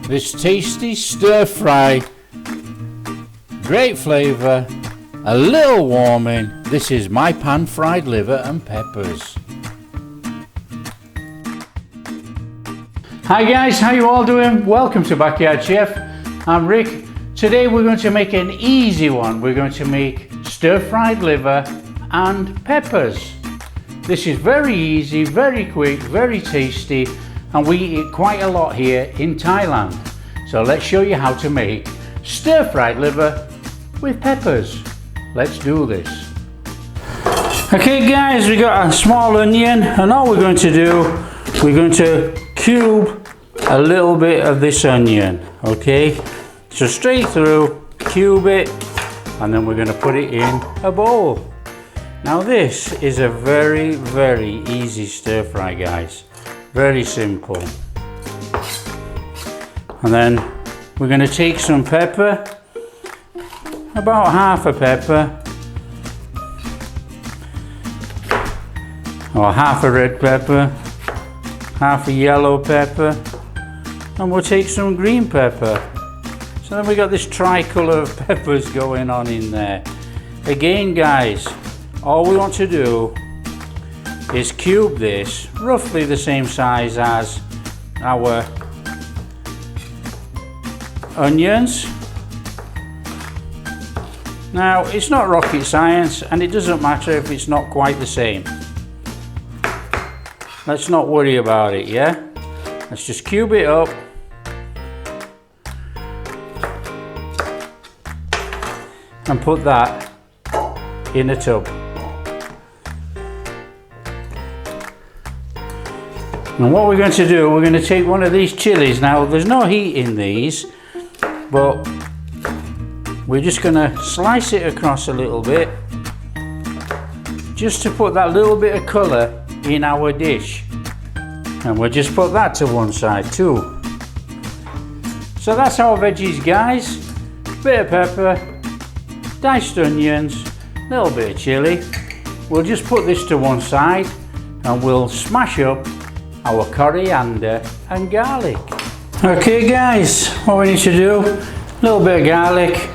this tasty stir fry, great flavour, a little warming. This is my pan fried liver and peppers. Hi guys, how you all doing? Welcome to Backyard Chef. I'm Rick. Today we're going to make an easy one. We're going to make stir fried liver and peppers. This is very easy, very quick, very tasty, and we eat it quite a lot here in Thailand. So let's show you how to make stir fried liver with peppers. Let's do this. Okay guys, we got a small onion, and all we're going to do, we're going to cube a little bit of this onion. Okay, so straight through, cube it, and then we're going to put it in a bowl. Now this is a very, very easy stir fry, guys. Very simple. And then we're going to take some pepper, about half a pepper, or half a red pepper, half a yellow pepper, and we'll take some green pepper. So then we got this tricolour of peppers going on in there. Again guys, all we want to do is cube this, roughly the same size as our onions. Now it's not rocket science, and it doesn't matter if it's not quite the same. Let's not worry about it, yeah? Let's just cube it up. And put that in a tub. And what we're going to do, we're going to take one of these chilies. Now there's no heat in these, but we're just going to slice it across a little bit, just to put that little bit of colour in our dish. And we'll just put that to one side too. So that's our veggies guys. Bit of pepper, diced onions, a little bit of chili. We'll just put this to one side, and we'll smash up our coriander and garlic. Okay guys, what we need to do, a little bit of garlic,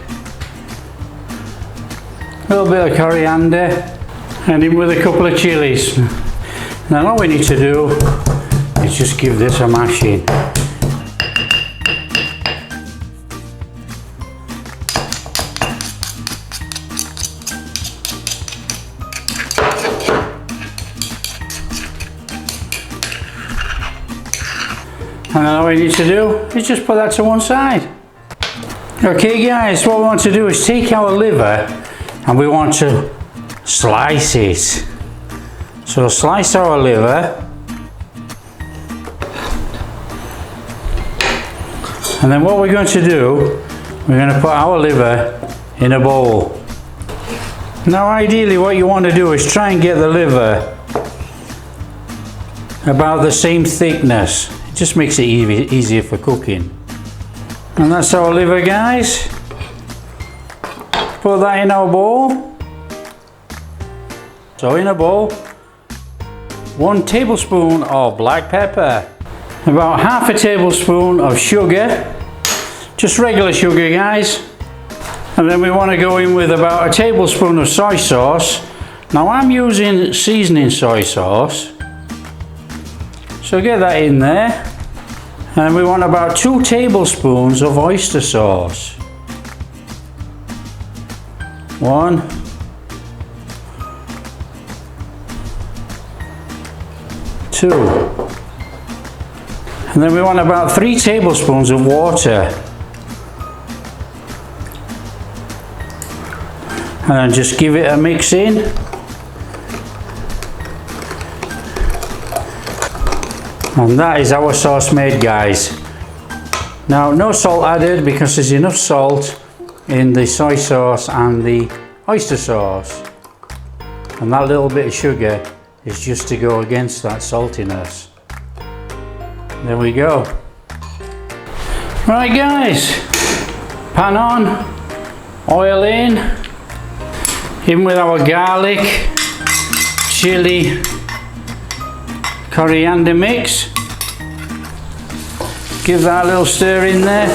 a little bit of coriander, and in with a couple of chilies. Now all we need to do is just give this a mash in. And then all we need to do is just put that to one side. Okay guys, what we want to do is take our liver and we want to slice it. So slice our liver. And then what we're going to do, we're going to put our liver in a bowl. Now ideally what you want to do is try and get the liver about the same thickness. Just makes it easier for cooking. And that's our liver guys. Put that in our bowl. So in a bowl, 1 tablespoon of black pepper, about half a tablespoon of sugar, just regular sugar guys. And then we want to go in with about a tablespoon of soy sauce. Now I'm using seasoning soy sauce. So get that in there. And we want about 2 tablespoons of oyster sauce. 1. 2. And then we want about 3 tablespoons of water. And then just give it a mix in. And that is our sauce made guys. Now no salt added because there's enough salt in the soy sauce and the oyster sauce. And that little bit of sugar is just to go against that saltiness. There we go. Right guys, pan on, oil in with our garlic, chili, coriander mix. give that a little stir in there.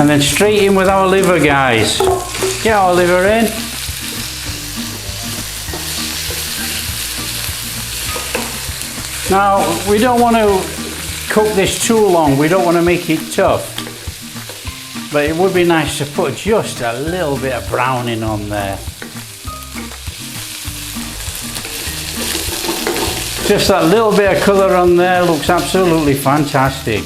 And then straight in with our liver, guys. Get our liver in. Now, we don't want to cook this too long. We don't want to make it tough. But it would be nice to put just a little bit of browning on there. Just that little bit of colour on there looks absolutely fantastic.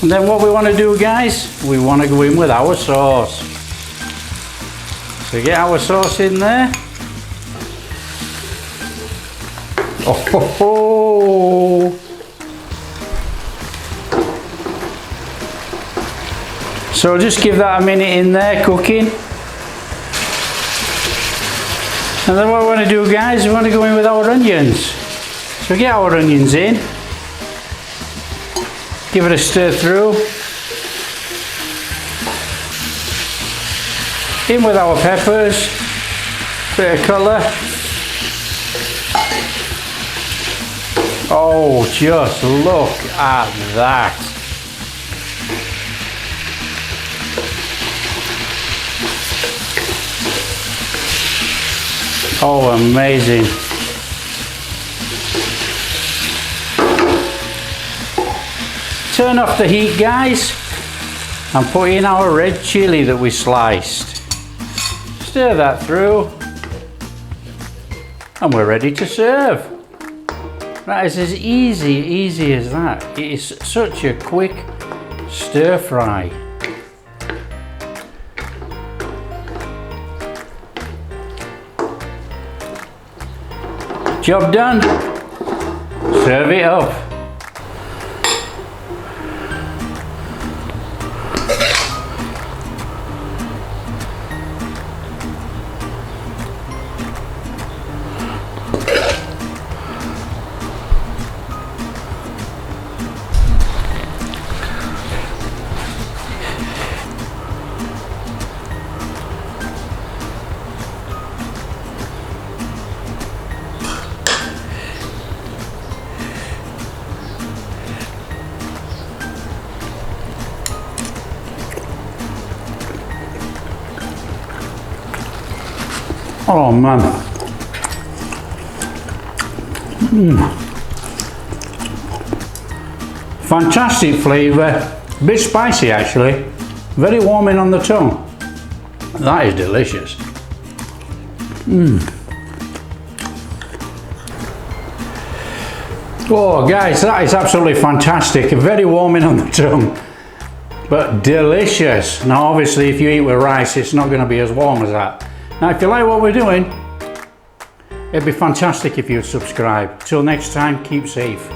And then what we want to do, guys, we want to go in with our sauce. So get our sauce in there. Oh, ho, ho. So just give that a minute in there cooking. And then what we want to do, guys, we want to go in with our onions. So get our onions in. Give it a stir through. In with our peppers. Bit of colour. Oh, just look at that. Oh, amazing. Turn off the heat, guys, and put in our red chilli that we sliced. Stir that through, and we're ready to serve. That is as easy as that. It is such a quick stir fry. Job done. Serve it up. Oh man. Fantastic flavour. A bit spicy actually. Very warming on the tongue. That is delicious. Oh guys, that is absolutely fantastic. Very warming on the tongue, but delicious. Now obviously if you eat with rice, it's not going to be as warm as that. Now if you like what we're doing, it'd be fantastic if you'd subscribe. Till next time, keep safe.